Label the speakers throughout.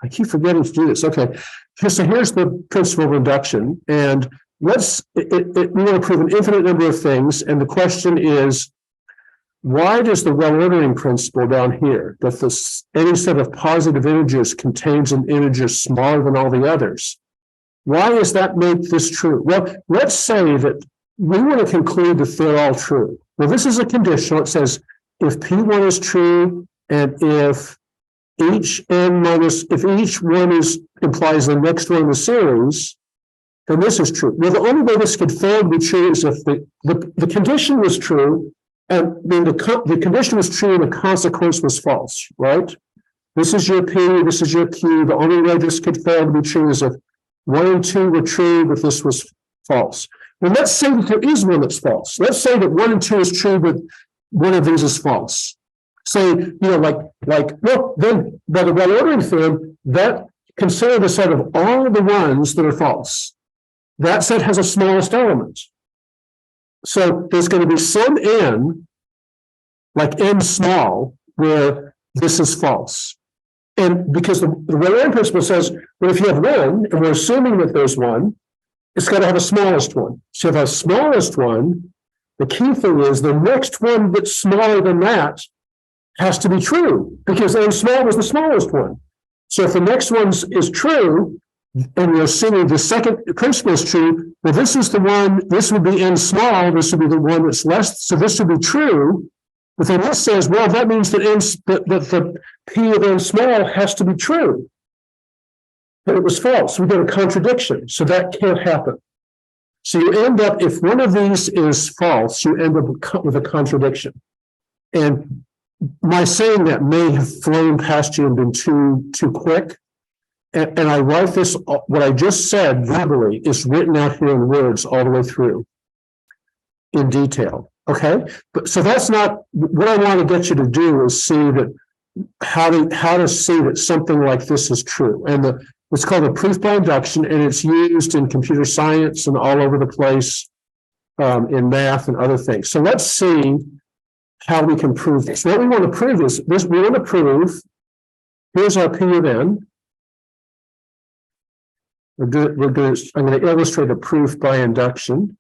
Speaker 1: I keep forgetting to do this. Okay, so here's the principle of induction, and we want to prove an infinite number of things, and the question is, why does the well-ordering principle down here, that any set of positive integers contains an integer smaller than all the others, why does that make this true? Well, let's say that we want to conclude that they're all true. Well, this is a conditional. It says if P1 is true, and if each one implies the next one in the series, then this is true. Well, the only way this could fail to be true is if the condition was true, and then the condition was true and the consequence was false, right? This is your P, this is your Q. The only way this could fail to be true is if 1 and 2 were true, but this was false. Well, let's say that there is one that's false. Let's say that 1 and 2 is true, but one of these is false. Say, well, then by the well-ordering theorem, that consider the set of all the ones that are false. That set has a smallest element. So there's going to be some n, like n small, where this is false. And because the well-ordering principle says, well, if you have one, and we're assuming that there's one, it's got to have a smallest one. So if you have a smallest one, the key thing is the next one that's smaller than that has to be true, because n small was the smallest one. So if the next one is true, and we're assuming the second principle is true, well, this is the one, this would be n small, this would be the one that's less, so this would be true. But then this says, well, that means that the P of n small has to be true. But it was false. We get a contradiction, so that can't happen. So you end up, if one of these is false, you end up with a contradiction. And my saying that may have flown past you and been too quick. And I write this, what I just said verbally is written out here in words all the way through in detail. Okay. But so that's not what I want to get you to do, is see that how to see that something like this is true. And it's called a proof by induction, and it's used in computer science and all over the place, in math and other things. So let's see how we can prove this. What we want to prove is this. We want to prove, here's our P of n. I'm going to illustrate a proof by induction.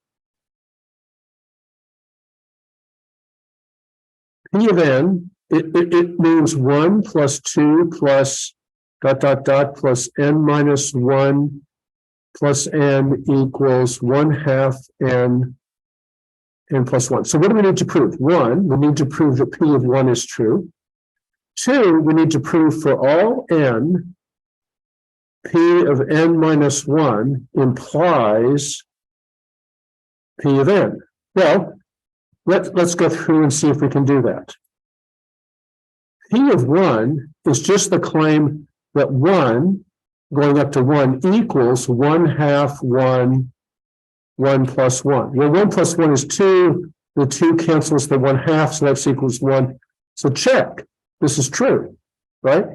Speaker 1: P of n, it means 1 plus 2 plus ... plus n minus 1 plus n equals 1/2 n plus 1. So what do we need to prove? 1, we need to prove that P of 1 is true. 2, we need to prove for all n, P of n minus 1 implies P of n. Well, let's go through and see if we can do that. P of 1 is just the claim that 1 going up to 1 equals 1/2 1 plus 1. Well, 1 plus 1 is 2. The 2 cancels the 1/2, so that's equals 1. So check. This is true, right?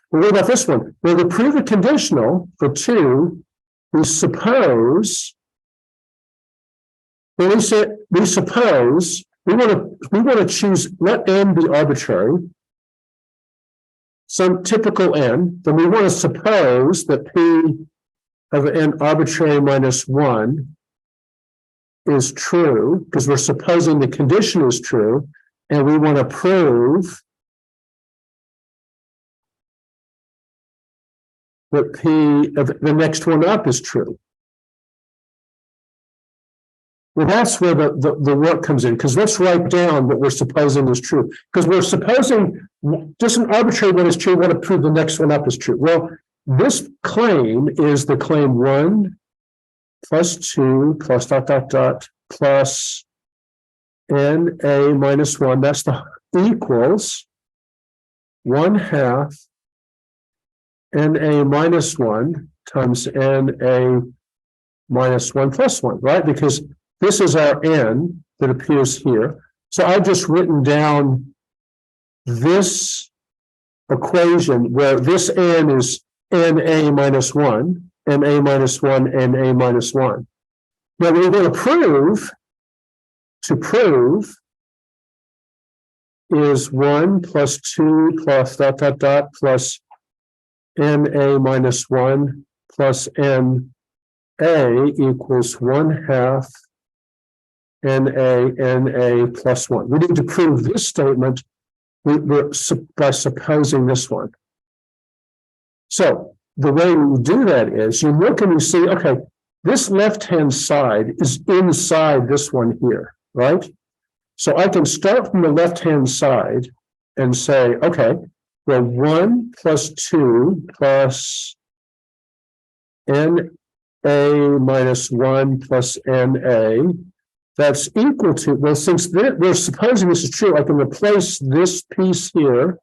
Speaker 1: Well, what about this one? Well, to prove a conditional for 2, we suppose we want to choose, let n be arbitrary, some typical n, then we want to suppose that P of n arbitrary minus 1 is true, because we're supposing the condition is true, and we want to prove that P of the next one up is true. Well, that's where the work comes in, because let's write down what we're supposing is true. Because we're supposing just an arbitrary one is true, we want to prove the next one up is true. Well, this claim is the claim 1 plus 2 plus ... plus NA minus 1. That's the equals 1/2 NA minus 1 times NA minus 1 plus 1, right? Because this is our n that appears here. So I've just written down this equation where this n is NA minus 1, NA minus 1, NA minus 1. Now we're going to prove is 1 plus 2 plus ... plus NA minus 1 plus NA equals 1/2 NA plus 1. We need to prove this statement by supposing this one. So the way we do that is you look and you see, okay, this left-hand side is inside this one here, right? So I can start from the left-hand side and say, okay, well, 1 plus 2 plus NA minus 1 plus NA, that's equal to, well, since we're supposing this is true, I can replace this piece here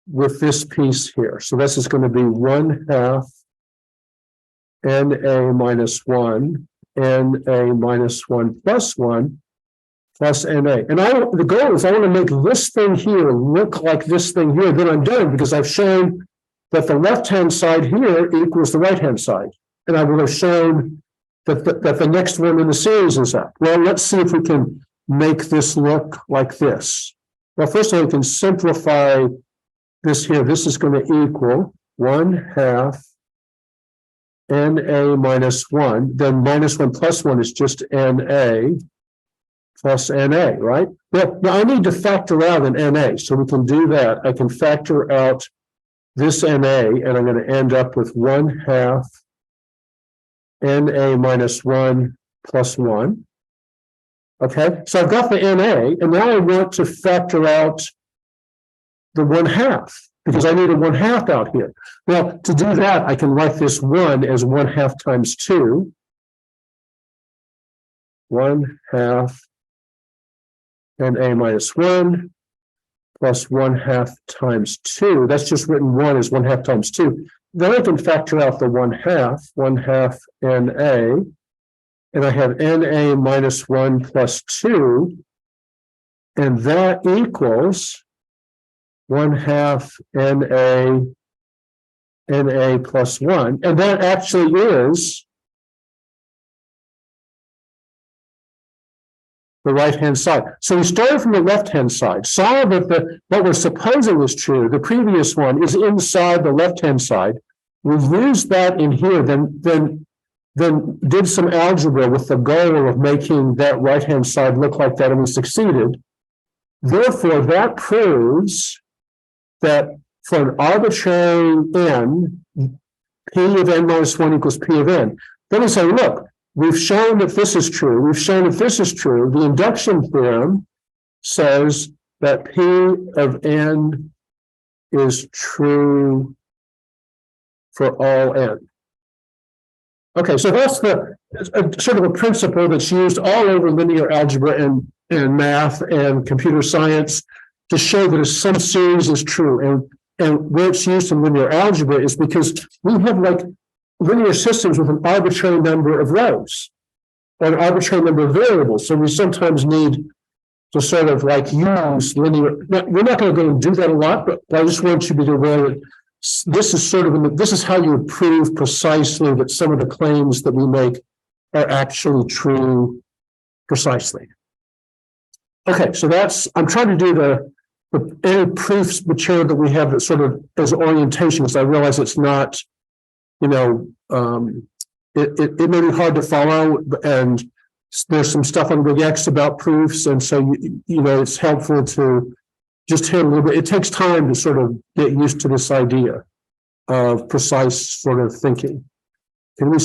Speaker 1: with this piece here. So this is going to be 1/2 NA minus 1, NA minus 1 plus 1 plus NA. And the goal is I want to make this thing here look like this thing here. Then I'm done because I've shown that the left-hand side here equals the right-hand side. And I will have shown that the next one in the series is that. Well, let's see if we can make this look like this. Well, first of all, we can simplify this here. This is going to equal 1/2 NA minus 1. Then minus 1 plus 1 is just NA plus NA, right? Well, now I need to factor out an NA, so we can do that. I can factor out this NA, and I'm going to end up with 1/2 NA minus 1 plus 1. Okay, so I've got the NA, and now I want to factor out the 1/2, because I need a 1/2 out here. Well, to do that, I can write this 1 as 1/2 times 2. 1/2 NA minus 1 plus 1/2 times 2. That's just written 1 as 1/2 times 2. Then I can factor out the 1/2 NA, and I have NA minus 1 plus 2, and that equals 1/2 NA plus 1, and that actually is the right-hand side. So we started from the left-hand side, saw that what we're supposing is true, the previous one is inside the left-hand side. We used that in here, then did some algebra with the goal of making that right-hand side look like that, and we succeeded. Therefore, that proves that for an arbitrary n, P of n minus 1 equals P of n. Then we say, look, we've shown that this is true. We've shown that this is true. The induction theorem says that P of n is true for all n. Okay, so that's sort of a principle that's used all over linear algebra and math and computer science to show that some series is true. And where it's used in linear algebra is because we have like linear systems with an arbitrary number of rows or an arbitrary number of variables. So we sometimes need to sort of like use linear. We're not going to go and do that a lot, but I just want you to be aware that this is sort of this is how you would prove precisely that some of the claims that we make are actually true precisely. Okay, so I'm trying to do any proofs material that we have that sort of as orientation, because I realize it's not, it may be hard to follow, and there's some stuff on regex about proofs, and so it's helpful to just hit a little bit. It takes time to sort of get used to this idea of precise sort of thinking. Can we